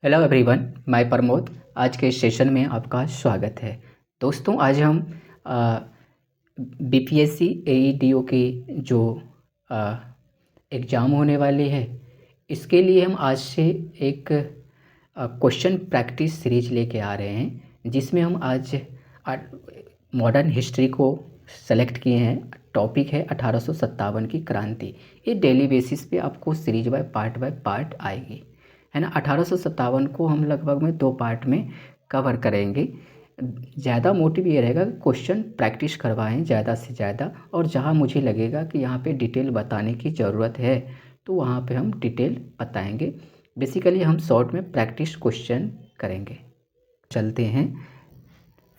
Hello everyone, मैं प्रमोद। आज के सेशन में आपका स्वागत है। दोस्तों, आज हम बीपीएससी एईडीओ की जो एग्ज़ाम होने वाली है, इसके लिए हम आज से एक क्वेश्चन प्रैक्टिस सीरीज लेके आ रहे हैं, जिसमें हम आज मॉडर्न हिस्ट्री को सेलेक्ट किए हैं। टॉपिक है 1857 की क्रांति। ये डेली बेसिस पे आपको सीरीज बाय पार्ट आएगी, है ना। 1857 को हम लगभग में 2 पार्ट में कवर करेंगे। ज़्यादा मोटिव ये रहेगा कि क्वेश्चन प्रैक्टिस करवाएं ज़्यादा से ज़्यादा, और जहाँ मुझे लगेगा कि यहाँ पे डिटेल बताने की ज़रूरत है तो वहाँ पे हम डिटेल बताएंगे। बेसिकली हम शॉर्ट में प्रैक्टिस क्वेश्चन करेंगे। चलते हैं।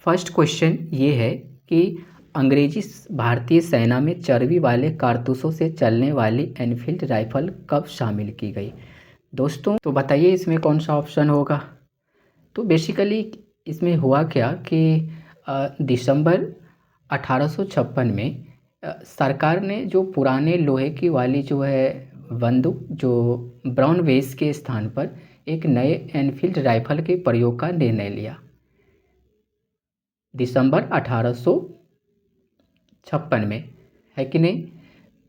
फर्स्ट क्वेश्चन ये है कि अंग्रेजी भारतीय सेना में चर्बी वाले कारतूसों से चलने वाली एनफील्ड राइफल कब शामिल की गई। दोस्तों, तो बताइए इसमें कौन सा ऑप्शन होगा। तो बेसिकली इसमें हुआ क्या कि दिसंबर 1856 में सरकार ने जो पुराने लोहे की वाली जो है बंदूक, जो ब्राउन बेस के स्थान पर एक नए एनफील्ड राइफल के प्रयोग का निर्णय लिया। दिसंबर 1856 में, है कि नहीं।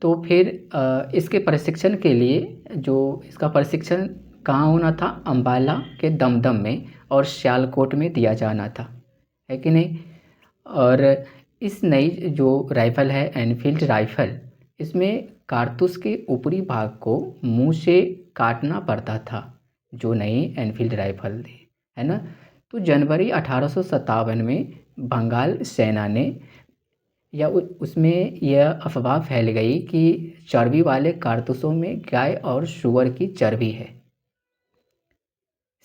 तो फिर इसके प्रशिक्षण के लिए जो इसका प्रशिक्षण कहाँ होना था, अम्बाला के दमदम में और सियालकोट में दिया जाना था, है कि नहीं। और इस नई जो राइफ़ल है एनफील्ड राइफ़ल, इसमें कारतूस के ऊपरी भाग को मुंह से काटना पड़ता था, जो नई एनफील्ड राइफ़ल थी, है ना। तो जनवरी 1857 में बंगाल सेना ने या उसमें यह अफवाह फैल गई कि चर्बी वाले कारतूसों में गाय और सूअर की चर्बी है।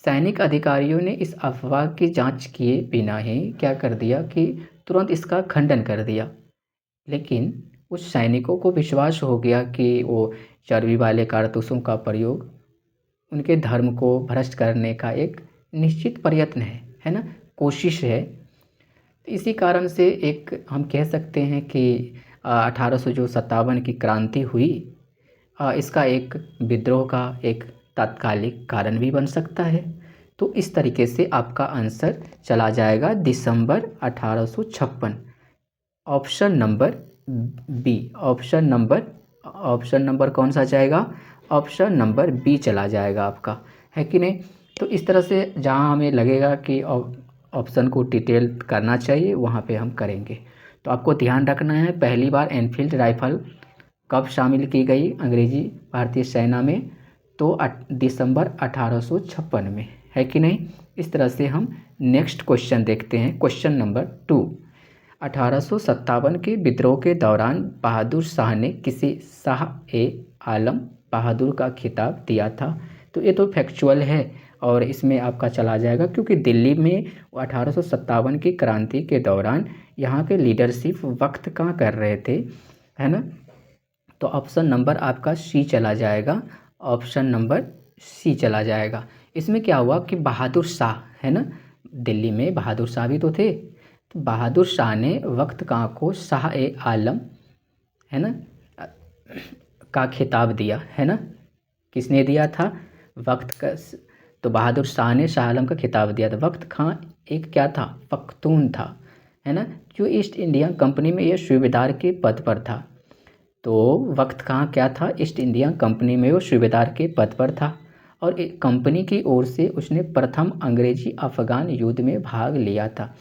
सैनिक अधिकारियों ने इस अफवाह की जांच किए बिना ही क्या कर दिया कि तुरंत इसका खंडन कर दिया। लेकिन उस सैनिकों को विश्वास हो गया कि वो चर्बी वाले कारतूसों का प्रयोग उनके धर्म को भ्रष्ट करने का एक निश्चित प्रयत्न है ना, कोशिश है। इसी कारण से एक हम कह सकते हैं कि 1857 की क्रांति हुई, इसका एक विद्रोह का एक तात्कालिक कारण भी बन सकता है। तो इस तरीके से आपका आंसर चला जाएगा दिसंबर 1856, option number B. Option number कौन सा जाएगा, ऑप्शन नंबर बी चला जाएगा आपका, है कि नहीं। तो इस तरह से जहाँ हमें लगेगा कि ऑप्शन को डिटेल करना चाहिए वहाँ पे हम करेंगे। तो आपको ध्यान रखना है, पहली बार एनफील्ड राइफल कब शामिल की गई अंग्रेजी भारतीय सेना में, तो दिसंबर 1856 में, है कि नहीं। इस तरह से हम नेक्स्ट क्वेश्चन देखते हैं। क्वेश्चन नंबर 2, 1857 के विद्रोह के दौरान बहादुर शाह ने किसे शाह ए आलम बहादुर का खिताब दिया था। तो ये तो फैक्चुअल है और इसमें आपका चला जाएगा, क्योंकि दिल्ली में 1857 की क्रांति के दौरान यहाँ के लीडरशिप वक्त कहाँ कर रहे थे, है ना। तो ऑप्शन नंबर आपका सी चला जाएगा, ऑप्शन नंबर सी चला जाएगा। इसमें क्या हुआ कि बहादुर शाह, है ना, दिल्ली में बहादुर शाह भी तो थे। तो बहादुर शाह ने वक्त खां को शाह ए आलम, है ना, का खिताब दिया, है ना। किसने दिया था, वक्त का। तो बहादुर शाह ने शाह आलम का खिताब दिया था। वक्त खां एक क्या था, पख्तून था, है ना, जो ईस्ट इंडिया कंपनी में यह सूबेदार के पद पर था। तो वक्त खां क्या था, ईस्ट इंडिया कंपनी में वो सूबेदार के पद पर था, और कंपनी की ओर से उसने प्रथम अंग्रेजी अफगान युद्ध में भाग लिया था।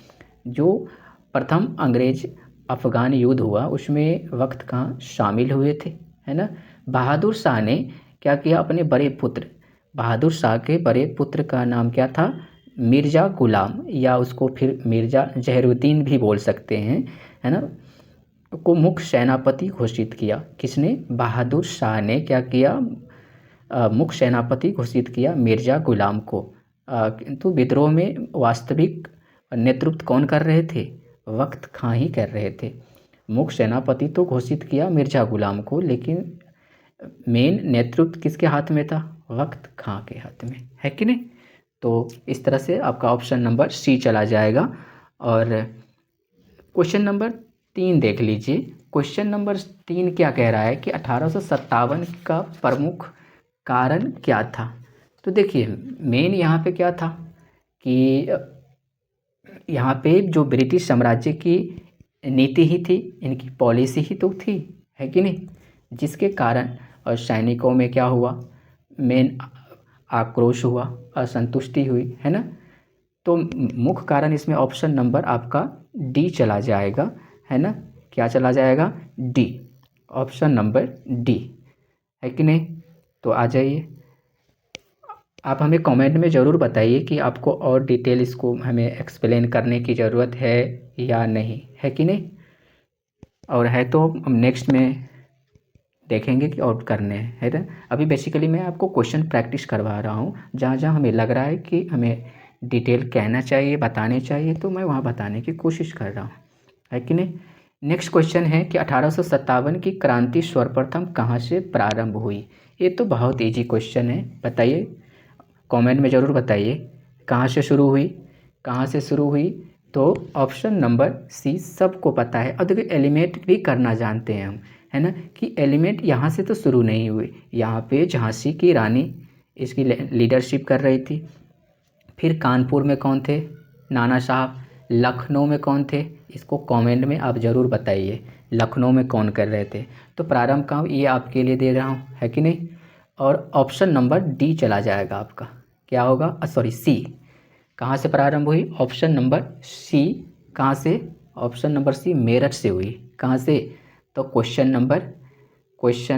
जो प्रथम अंग्रेज अफगान युद्ध हुआ उसमें वक्त खां शामिल हुए थे, है ना। बहादुर शाह ने क्या किया, अपने बड़े पुत्र, बहादुर शाह के बड़े पुत्र का नाम क्या था, मिर्ज़ा गुलाम, या उसको फिर मिर्ज़ा जहरुद्दीन भी बोल सकते हैं, है ना, को मुख्य सेनापति घोषित किया। किसने, बहादुर शाह ने क्या किया, मुख्य सेनापति घोषित किया मिर्ज़ा गुलाम को। किंतु विद्रोह में वास्तविक नेतृत्व कौन कर रहे थे, वक्त खां ही कर रहे थे। मुख्य सेनापति तो घोषित किया मिर्ज़ा गुलाम को, लेकिन मेन नेतृत्व किसके हाथ में था, वक्त खां के हाथ में, है कि नहीं। तो इस तरह से आपका ऑप्शन नंबर सी चला जाएगा। और क्वेश्चन नंबर 3 देख लीजिए। क्वेश्चन नंबर 3 क्या कह रहा है कि 1857 का प्रमुख कारण क्या था। तो देखिए मेन यहाँ पे क्या था कि यहाँ पे जो ब्रिटिश साम्राज्य की नीति ही थी, इनकी पॉलिसी ही तो थी, है कि नहीं, जिसके कारण और सैनिकों में क्या हुआ, मेन आक्रोश हुआ, असंतुष्टि हुई, है ना। तो मुख्य कारण इसमें ऑप्शन नंबर आपका डी चला जाएगा, है ना। क्या चला जाएगा, डी, ऑप्शन नंबर डी, है कि नहीं। तो आ जाइए, आप हमें कमेंट में ज़रूर बताइए कि आपको और डिटेल इसको हमें एक्सप्लेन करने की ज़रूरत है या नहीं, है कि नहीं। और है तो हम नेक्स्ट में देखेंगे कि और करने हैं, है ना। अभी बेसिकली मैं आपको क्वेश्चन प्रैक्टिस करवा रहा हूँ, जहाँ जहाँ हमें लग रहा है कि हमें डिटेल कहना चाहिए, बताने चाहिए, तो मैं वहाँ बताने की कोशिश कर रहा हूँ, है कि नहीं। नेक्स्ट क्वेश्चन है कि 1857 की क्रांति सर्वप्रथम कहाँ से प्रारंभ हुई। ये तो बहुत ईजी क्वेश्चन है, बताइए, कमेंट में ज़रूर बताइए कहाँ से शुरू हुई, कहाँ से शुरू हुई। तो ऑप्शन नंबर सी सबको पता है। और देखिए एलिमेंट भी करना जानते हैं हम, है ना, कि एलिमेंट यहाँ से तो शुरू नहीं हुई, यहाँ पे झांसी की रानी इसकी लीडरशिप कर रही थी। फिर कानपुर में कौन थे, नाना साहब। लखनऊ में कौन थे, इसको कमेंट में आप ज़रूर बताइए, लखनऊ में कौन कर रहे थे। तो प्रारंभ का ये आपके लिए दे रहा हूँ, है कि नहीं। और ऑप्शन नंबर डी चला जाएगा आपका, क्या होगा, सॉरी सी, कहाँ से प्रारंभ हुई, ऑप्शन नंबर सी, कहाँ से, ऑप्शन नंबर सी मेरठ से हुई, कहाँ से। तो क्वेश्चन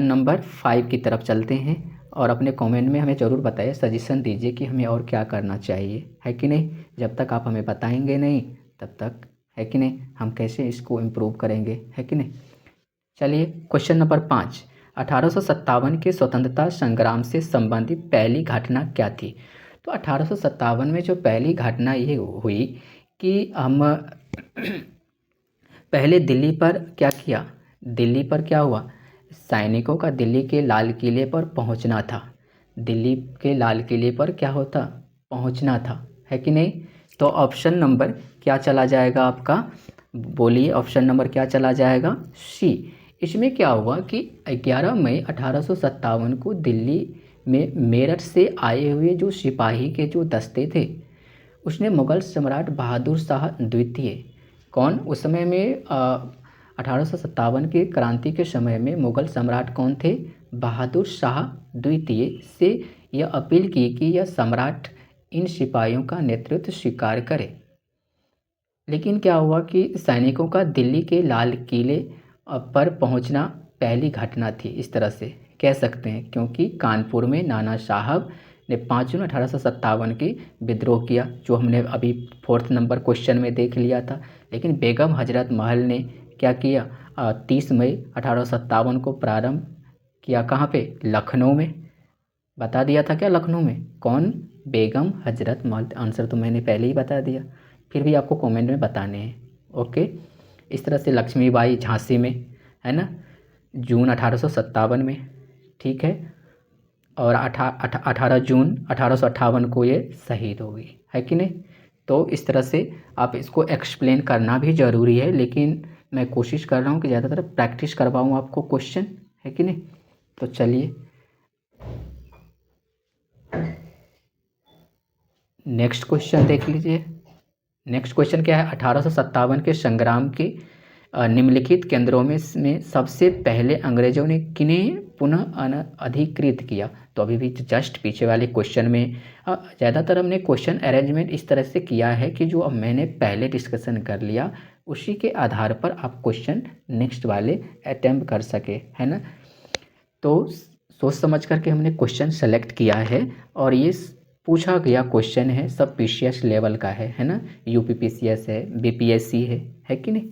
नंबर 5 की तरफ चलते हैं, और अपने कमेंट में हमें ज़रूर बताइए, सजेशन दीजिए कि हमें और क्या करना चाहिए, है कि नहीं। जब तक आप हमें बताएंगे नहीं तब तक, है कि नहीं, हम कैसे इसको इम्प्रूव करेंगे, है कि नहीं। चलिए क्वेश्चन नंबर 5, 1857 के स्वतंत्रता संग्राम से संबंधित पहली घटना क्या थी। तो 1857 में जो पहली घटना ये हुई कि हम पहले दिल्ली पर क्या किया, दिल्ली पर क्या हुआ, सैनिकों का दिल्ली के लाल किले पर पहुंचना था, दिल्ली के लाल किले पर क्या होता, पहुंचना था, है कि नहीं। तो ऑप्शन नंबर क्या चला जाएगा आपका, बोलिए, ऑप्शन नंबर क्या चला जाएगा, सी। इसमें क्या हुआ कि 11 मई 1857 को दिल्ली में मेरठ से आए हुए जो सिपाही के जो दस्ते थे, उसने मुगल सम्राट बहादुर शाह द्वितीय, कौन उस समय में 1857 के क्रांति के समय में मुगल सम्राट कौन थे, बहादुर शाह द्वितीय से यह अपील की कि यह सम्राट इन सिपाहियों का नेतृत्व स्वीकार करे। लेकिन क्या हुआ कि सैनिकों का दिल्ली के लाल किले पर पहुंचना पहली घटना थी, इस तरह से कह सकते हैं, क्योंकि कानपुर में नाना साहब ने 5 जून 1857 की विद्रोह किया, जो हमने अभी 4th नंबर क्वेश्चन में देख लिया था। लेकिन बेगम हजरत महल ने क्या किया, 30 मई 1857 को प्रारंभ किया, कहाँ पे, लखनऊ में। बता दिया था क्या, लखनऊ में, कौन, बेगम हजरत महल। आंसर तो मैंने पहले ही बता दिया, फिर भी आपको कमेंट में बताने हैं, ओके। इस तरह से लक्ष्मीबाई झांसी में, है ना, जून 1857 में, ठीक है। और 18 जून 1858 को ये शहीद हो गई, है कि नहीं। तो इस तरह से आप इसको एक्सप्लेन करना भी ज़रूरी है, लेकिन मैं कोशिश कर रहा हूँ कि ज़्यादातर प्रैक्टिस करवाऊँ आपको क्वेश्चन, है कि नहीं। तो चलिए नेक्स्ट क्वेश्चन देख लीजिए। नेक्स्ट क्वेश्चन क्या है, 1857 के संग्राम के निम्नलिखित केंद्रों में सबसे पहले अंग्रेजों ने किन्हें पुनः अधिकृत किया। तो अभी भी जस्ट पीछे वाले क्वेश्चन में ज़्यादातर हमने क्वेश्चन अरेंजमेंट इस तरह से किया है कि जो अब मैंने पहले डिस्कशन कर लिया उसी के आधार पर आप क्वेश्चन नेक्स्ट वाले अटेम्प्ट कर सके, है ना। तो सोच समझ करके हमने क्वेश्चन सेलेक्ट किया है, और ये पूछा गया क्वेश्चन है, सब PCS लेवल का है ना, UPPCS है, BPSC है कि नहीं।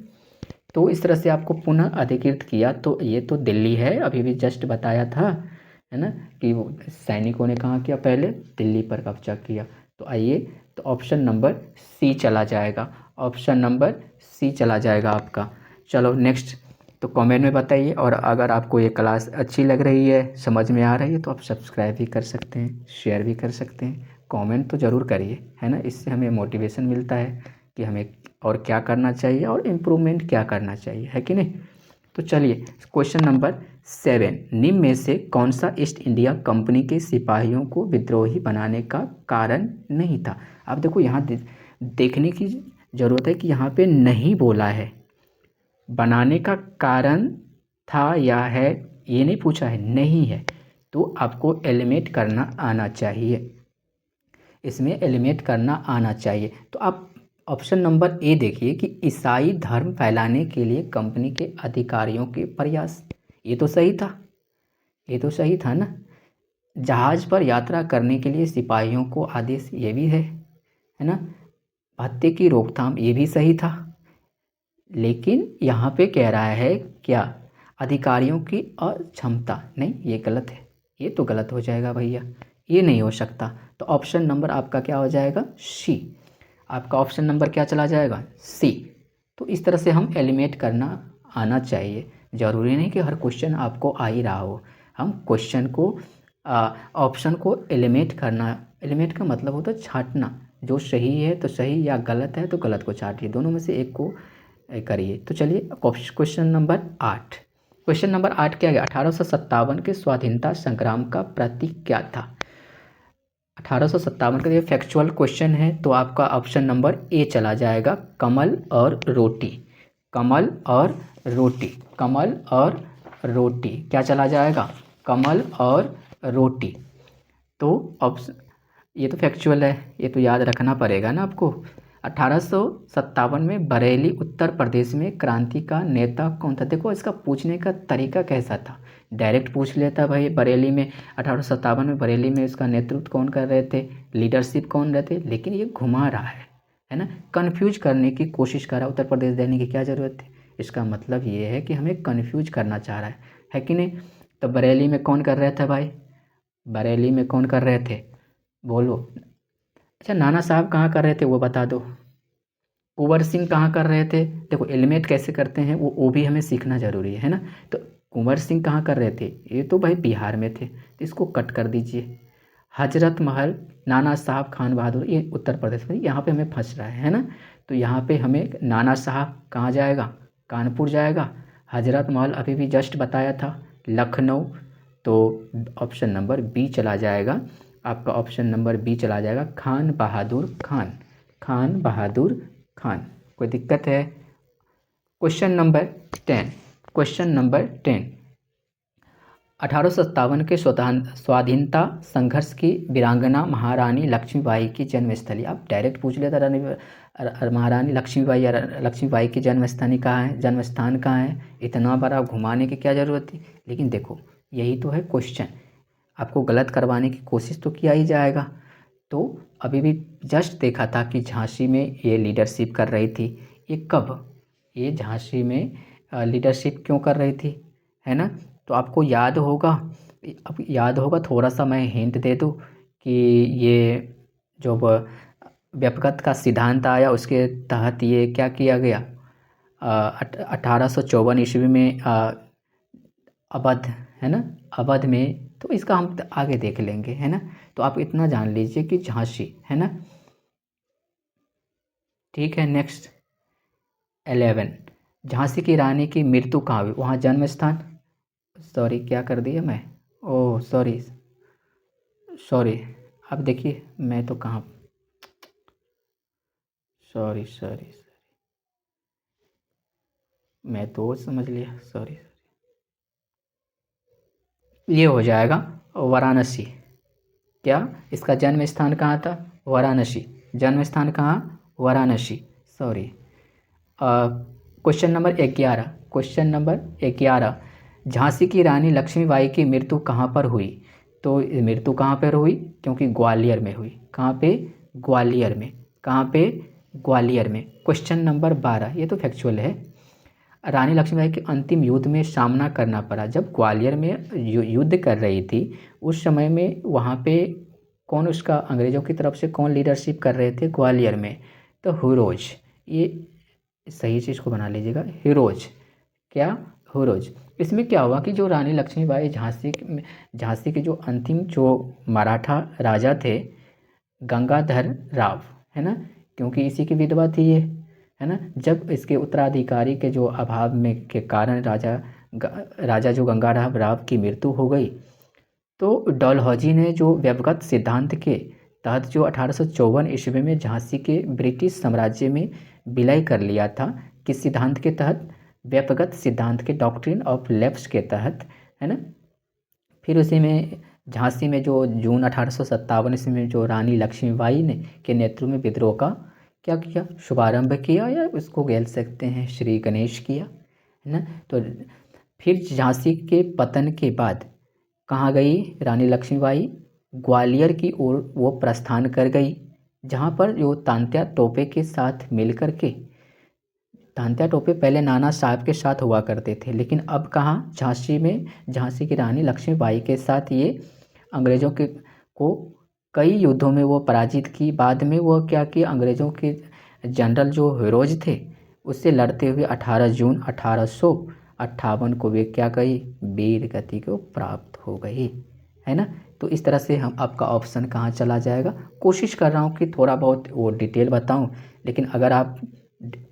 तो इस तरह से आपको पुनः अधिकृत किया, तो ये तो दिल्ली है, अभी भी जस्ट बताया था, है ना, कि वो सैनिकों ने कहाँ किया, पहले दिल्ली पर कब्जा किया। तो आइए, तो ऑप्शन नंबर सी चला जाएगा, ऑप्शन नंबर सी चला जाएगा आपका। चलो नेक्स्ट, तो कमेंट में बताइए, और अगर आपको ये क्लास अच्छी लग रही है, समझ में आ रही है, तो आप सब्सक्राइब भी कर सकते हैं, शेयर भी कर सकते हैं, कमेंट तो ज़रूर करिए, है ना। इससे हमें मोटिवेशन मिलता है कि हमें और क्या करना चाहिए और इम्प्रूवमेंट क्या करना चाहिए, है कि नहीं। तो चलिए क्वेश्चन नंबर 7, निम्न में से कौन सा ईस्ट इंडिया कंपनी के सिपाहियों को विद्रोही बनाने का कारण नहीं था। अब देखो यहाँ देखने की ज़रूरत है कि यहाँ पे नहीं बोला है, बनाने का कारण था या है ये नहीं पूछा है, नहीं है। तो आपको एलिमिनेट करना आना चाहिए, इसमें एलिमिनेट करना आना चाहिए। तो आप ऑप्शन नंबर ए देखिए कि ईसाई धर्म फैलाने के लिए कंपनी के अधिकारियों के प्रयास, ये तो सही था, ये तो सही था ना। जहाज पर यात्रा करने के लिए सिपाहियों को आदेश, ये भी है ना। भत्ते की रोकथाम, ये भी सही था। लेकिन यहाँ पे कह रहा है क्या, अधिकारियों की अक्षमता, नहीं ये गलत है, ये तो गलत हो जाएगा भैया, ये नहीं हो सकता। तो ऑप्शन नंबर आपका क्या हो जाएगा, सी। आपका ऑप्शन नंबर क्या चला जाएगा, सी। तो इस तरह से हम एलिमिनेट करना आना चाहिए। ज़रूरी नहीं कि हर क्वेश्चन आपको आ ही रहा हो, हम क्वेश्चन को ऑप्शन को एलिमिनेट करना, एलिमिनेट का मतलब होता है छांटना, जो सही है तो सही या गलत है तो गलत को छांटिए, दोनों में से एक को करिए। तो चलिए क्वेश्चन नंबर 8, क्वेश्चन नंबर 8 क्या गया, 1857 के स्वाधीनता संग्राम का प्रतीक क्या था। 1857 का ये फैक्चुअल क्वेश्चन है, तो आपका ऑप्शन नंबर ए चला जाएगा, कमल और रोटी। कमल और रोटी, कमल और रोटी क्या चला जाएगा, कमल और रोटी। तो ऑप्शन, ये तो फैक्चुअल है, ये तो याद रखना पड़ेगा ना आपको। 1857 में बरेली उत्तर प्रदेश में क्रांति का नेता कौन था। देखो इसका पूछने का तरीका कैसा था, डायरेक्ट पूछ लेता भाई बरेली में 1857 में बरेली में इसका नेतृत्व कौन कर रहे थे, लीडरशिप कौन रहे थे, लेकिन ये घुमा रहा है ना, कन्फ्यूज करने की कोशिश कर रहा है। उत्तर प्रदेश देने की क्या ज़रूरत थी, इसका मतलब ये है कि हमें कन्फ्यूज करना चाह रहा है कि नहीं। तो बरेली में कौन कर रहे थे भाई, बरेली में कौन कर रहे थे, बोलो। अच्छा नाना साहब कहाँ कर रहे थे वो बता दो, कुंवर सिंह कहाँ कर रहे थे। देखो एलिमिनेट कैसे करते हैं वो भी हमें सीखना ज़रूरी है ना। तो कुंवर सिंह कहाँ कर रहे थे, ये तो भाई बिहार में थे, तो इसको कट कर दीजिए। हजरत महल, नाना साहब खान बहादुर, ये उत्तर प्रदेश में, यहाँ पे हमें फंस रहा है ना। तो यहाँ पे हमें नाना साहब कहाँ जाएगा, कानपुर जाएगा। हजरत महल अभी भी जस्ट बताया था, लखनऊ। तो ऑप्शन नंबर बी चला जाएगा, आपका ऑप्शन नंबर बी चला जाएगा, खान बहादुर खान, खान बहादुर खान। कोई दिक्कत है। क्वेश्चन नंबर 10, क्वेश्चन नंबर 10, 1857 के स्वाधीनता संघर्ष की वीरांगना महारानी लक्ष्मीबाई की जन्मस्थली। आप डायरेक्ट पूछ लेता महारानी लक्ष्मीबाई या लक्ष्मीबाई की जन्मस्थानी कहाँ है, जन्मस्थान कहाँ है, इतना बड़ा घुमाने की क्या ज़रूरत थी। लेकिन देखो यही तो है क्वेश्चन, आपको गलत करवाने की कोशिश तो किया ही जाएगा। तो अभी भी जस्ट देखा था कि झांसी में ये लीडरशिप कर रही थी, ये कब, ये झांसी में लीडरशिप क्यों कर रही थी, है ना। तो आपको याद होगा, अब याद होगा, थोड़ा सा मैं हिंट दे दूँ कि ये जो व्यपगत का सिद्धांत आया उसके तहत ये क्या किया गया, 1854 ईस्वी में अवध, है ना, अवध में। तो इसका हम आगे देख लेंगे, है ना। तो आप इतना जान लीजिए कि झांसी, है ना। ठीक है, नेक्स्ट 11, झांसी की रानी की मृत्यु कहाँ हुई, वहाँ जन्म स्थान। सॉरी क्या कर दिया मैं, ओह सॉरी सॉरी। अब देखिए मैं तो कहाँ, सॉरी सॉरी, मैं तो समझ लिया, सॉरी। ये हो जाएगा वाराणसी। क्या, इसका जन्म स्थान कहाँ था, वाराणसी। जन्म स्थान कहाँ, Varanasi, sorry. Question number 11, question number 11, Jhansi की रानी लक्ष्मीबाई की मृत्यु कहाँ पर हुई। तो मृत्यु कहाँ पर हुई, क्योंकि ग्वालियर में हुई। कहाँ पे, ग्वालियर में। कहाँ पे, ग्वालियर में। क्वेश्चन नंबर 12, ये तो फैक्चुअल है, रानी लक्ष्मीबाई के अंतिम युद्ध में सामना करना पड़ा। जब ग्वालियर में युद्ध कर रही थी उस समय में वहाँ पे कौन, उसका अंग्रेज़ों की तरफ से कौन लीडरशिप कर रहे थे ग्वालियर में, तो हुरोज। ये सही चीज़ को बना लीजिएगा, हिरोज। क्या, हुरोज। इसमें क्या हुआ कि जो रानी लक्ष्मीबाई झांसी के जो अंतिम जो मराठा राजा थे, गंगाधर राव, है ना, क्योंकि इसी की विधवा थी ये, है ना। जब इसके उत्तराधिकारी के जो अभाव में के कारण राजा जो गंगाराम राव की मृत्यु हो गई, तो डलहौजी ने जो व्यवगत सिद्धांत के तहत जो 1854 ईस्वी में झांसी के ब्रिटिश साम्राज्य में विलय कर लिया था, किस सिद्धांत के तहत? व्यवगत सिद्धांत के, डॉक्ट्रिन ऑफ लेफ्ट के तहत, है ना। फिर उसी में झांसी में जो जून 1857 ईस्वी में जो रानी लक्ष्मीबाई ने के नेतृत्व में विद्रोह का क्या किया? शुभारंभ किया, या उसको कह सकते हैं श्री गणेश किया, है ना। तो फिर झांसी के पतन के बाद कहाँ गई रानी लक्ष्मीबाई? ग्वालियर की ओर वो प्रस्थान कर गई, जहाँ पर जो तांत्या टोपे के साथ मिलकर के, तांत्या टोपे पहले नाना साहब के साथ हुआ करते थे, लेकिन अब कहाँ? झांसी में झांसी की रानी लक्ष्मीबाई के साथ ये अंग्रेज़ों के को कई युद्धों में वो पराजित की। बाद में वो क्या किया, अंग्रेज़ों के जनरल जो हिरोज थे उससे लड़ते हुए 18 जून 1858 को वे क्या गई? वीर गति को प्राप्त हो गई, है ना। तो इस तरह से हम आपका ऑप्शन कहाँ चला जाएगा। कोशिश कर रहा हूँ कि थोड़ा बहुत वो डिटेल बताऊँ, लेकिन अगर आप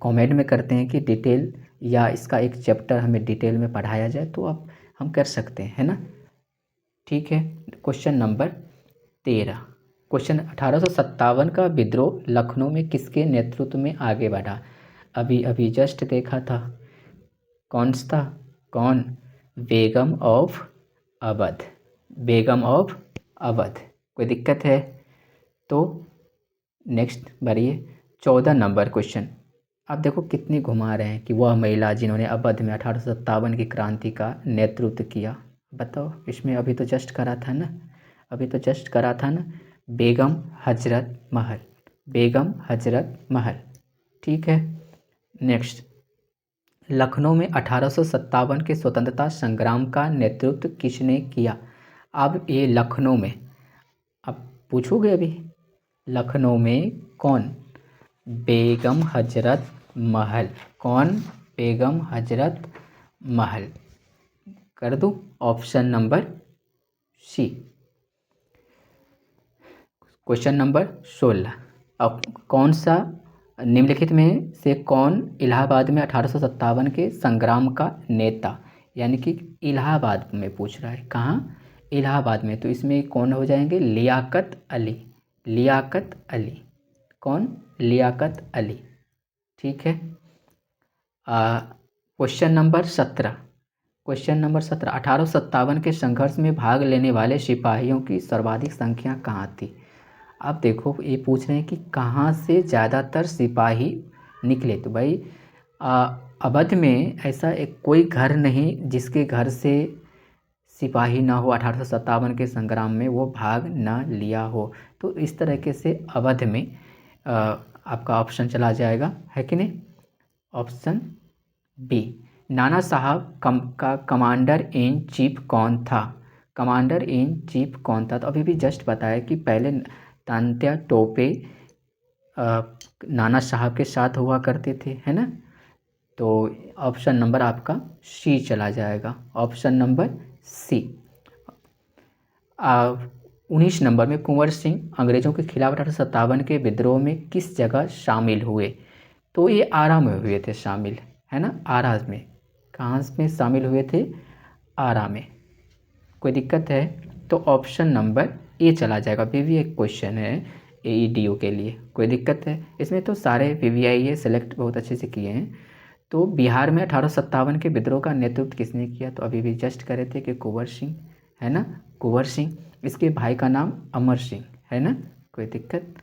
कमेंट में करते हैं कि डिटेल या इसका एक चैप्टर हमें डिटेल में पढ़ाया जाए तो आप हम कर सकते हैं, है ना। ठीक है, क्वेश्चन नंबर 13। क्वेश्चन 1857 का विद्रोह लखनऊ में किसके नेतृत्व में आगे बढ़ा? अभी अभी जस्ट देखा था, कौन सा? कौन? Begum of Awadh, Begum of Awadh. कोई दिक्कत है तो नेक्स्ट बढ़िए। 14 नंबर क्वेश्चन, आप देखो कितनी घुमा रहे हैं कि वह महिला जिन्होंने अवध में 1857 की क्रांति का नेतृत्व किया, बताओ। इसमें अभी तो जस्ट करा था ना, अभी तो जस्ट करा था ना, बेगम हजरत महल, बेगम हजरत महल। ठीक है, नेक्स्ट। लखनऊ में 1857 के स्वतंत्रता संग्राम का नेतृत्व किसने किया? अब ये लखनऊ में आप पूछोगे अभी, लखनऊ में कौन? बेगम हजरत महल। कौन? बेगम हजरत महल। कर दूं option number C. Question number 16, अब कौन सा निम्नलिखित में से कौन इलाहाबाद में 1857 के संग्राम का नेता? यानी कि इलाहाबाद में पूछ रहा है, कहाँ? इलाहाबाद में। तो इसमें कौन हो जाएंगे? लियाकत अली, लियाकत अली। कौन? लियाकत अली। ठीक है। क्वेश्चन नंबर 17, क्वेश्चन नंबर 17, 1857 के संघर्ष में भाग लेने वाले सिपाहियों की सर्वाधिक संख्या कहाँ थी? अब देखो ये पूछ रहे हैं कि कहाँ से ज़्यादातर सिपाही निकले। तो भाई अवध में ऐसा एक कोई घर नहीं जिसके घर से सिपाही ना हो, 1857 के संग्राम में वो भाग ना लिया हो। तो इस तरीके से अवध में आपका ऑप्शन चला जाएगा, है कि नहीं? Option B. नाना साहब का कमांडर इन चीफ कौन था? कमांडर इन चीफ कौन था? तो अभी भी जस्ट बताया कि पहले तांत्या टोपे नाना साहब के साथ हुआ करते थे, है ना। तो ऑप्शन नंबर आपका सी चला जाएगा, ऑप्शन नंबर सी। 19 नंबर में कुंवर सिंह अंग्रेज़ों के खिलाफ 1857 के विद्रोह में किस जगह शामिल हुए? तो ये आरा में हुए थे शामिल, है ना, आरा में। कहाँ में शामिल हुए थे? आरा में। कोई दिक्कत है तो ऑप्शन नंबर ए चला जाएगा। भी एक क्वेश्चन है AEDO के लिए, कोई दिक्कत है? इसमें तो सारे PVI सेलेक्ट बहुत अच्छे से किए हैं। तो बिहार में 1857 के विद्रोह का नेतृत्व किसने किया? तो अभी भी जस्ट करे थे कि कुंवर सिंह, है ना, कुंवर सिंह। इसके भाई का नाम अमर सिंह, है ना, कोई दिक्कत?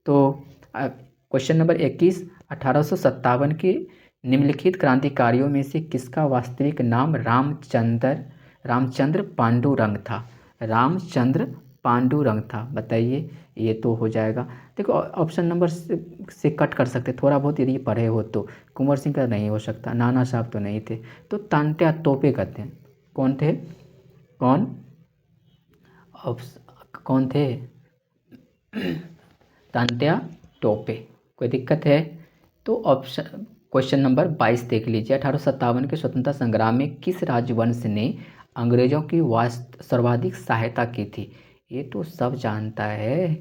तो क्वेश्चन नंबर 21, 1857 के निम्नलिखित क्रांतिकारियों में से किसका वास्तविक नाम रामचंद्र पांडुरंग था? रामचंद्र पांडुरंग था, बताइए। ये तो हो जाएगा। देखो ऑप्शन नंबर से कट कर सकते, थोड़ा बहुत यदि पढ़े हो तो। कुंवर सिंह का नहीं हो सकता, नाना साहब तो नहीं थे, तो तांत्या टोपे कहते हैं। कौन थे? कौन? कौन थे? तांत्या टोपे। कोई दिक्कत है तो ऑप्शन क्वेश्चन नंबर 22 देख लीजिए। 1857 के स्वतंत्रता संग्राम में किस राजवंश ने अंग्रेज़ों की सर्वाधिक सहायता की थी? ये तो सब जानता है,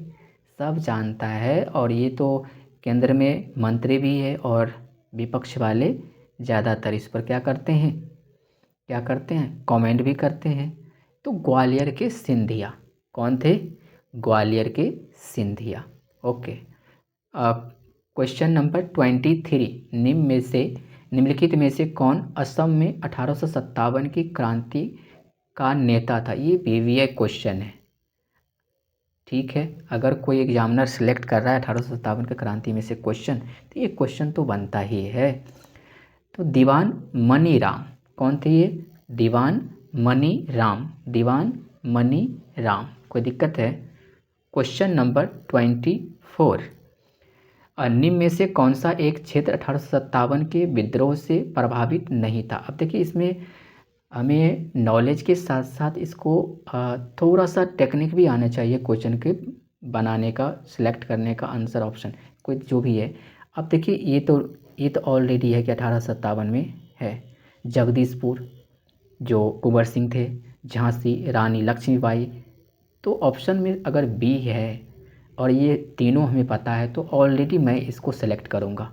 सब जानता है, और ये तो केंद्र में मंत्री भी है और विपक्ष वाले ज़्यादातर इस पर क्या करते हैं, कमेंट भी करते हैं। तो ग्वालियर के सिंधिया कौन थे, ग्वालियर के सिंधिया। ओके। क्वेश्चन नंबर 23, निम्नलिखित में से कौन असम में 1857 की क्रांति का नेता था। ये वीवीआई क्वेश्चन है, ठीक है। अगर कोई एग्जामिनर सेलेक्ट कर रहा है 1857 की क्रांति में से क्वेश्चन, तो ये क्वेश्चन तो बनता ही है। तो दीवान मनी राम कौन थे ये, दीवान मनी राम। कोई दिक्कत है। क्वेश्चन नंबर 24, निम्न में से कौन सा एक क्षेत्र 1857 के विद्रोह से प्रभावित नहीं था। अब देखिए इसमें हमें नॉलेज के साथ साथ इसको थोड़ा सा टेक्निक भी आना चाहिए क्वेश्चन के बनाने का, सिलेक्ट करने का आंसर ऑप्शन कोई जो भी है। अब देखिए ये तो ऑलरेडी है कि 1857 में है। जगदीशपुर जो कुंवर सिंह थे, झांसी रानी लक्ष्मीबाई। तो ऑप्शन में अगर बी है और ये तीनों हमें पता है तो ऑलरेडी मैं इसको सेलेक्ट करूँगा।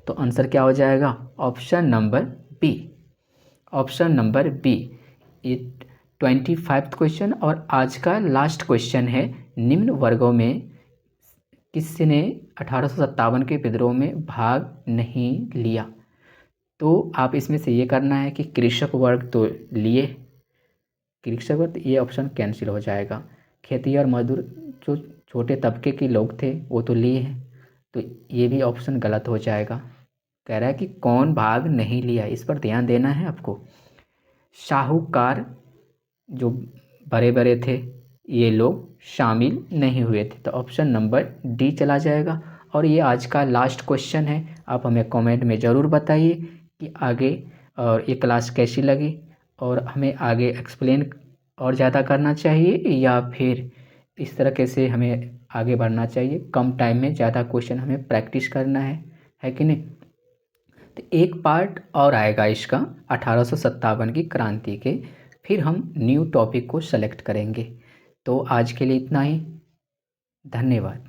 तो आंसर क्या हो जाएगा, ऑप्शन नंबर बी। ये 25वां क्वेश्चन और आज का लास्ट क्वेश्चन है, निम्न वर्गों में किसने 1857 के विद्रोह में भाग नहीं लिया। तो आप इसमें से ये करना है कि कृषक वर्ग तो लिए, कृषक वर्ग ये ऑप्शन कैंसिल हो जाएगा। खेती और मजदूर जो छोटे तबके के लोग थे वो तो लिए हैं, तो ये भी ऑप्शन गलत हो जाएगा। कह रहा है कि कौन भाग नहीं लिया, इस पर ध्यान देना है आपको। साहूकार जो बड़े बड़े थे ये लोग शामिल नहीं हुए थे, तो ऑप्शन नंबर डी चला जाएगा। और ये आज का लास्ट क्वेश्चन है। आप हमें कमेंट में ज़रूर बताइए कि आगे और ये क्लास कैसी लगी और हमें आगे एक्सप्लेन और ज़्यादा करना चाहिए या फिर इस तरीके से हमें आगे बढ़ना चाहिए। कम टाइम में ज़्यादा क्वेश्चन हमें प्रैक्टिस करना है कि नहीं। तो एक पार्ट और आएगा इसका 1857 की क्रांति के, फिर हम न्यू टॉपिक को सेलेक्ट करेंगे। तो आज के लिए इतना ही, धन्यवाद।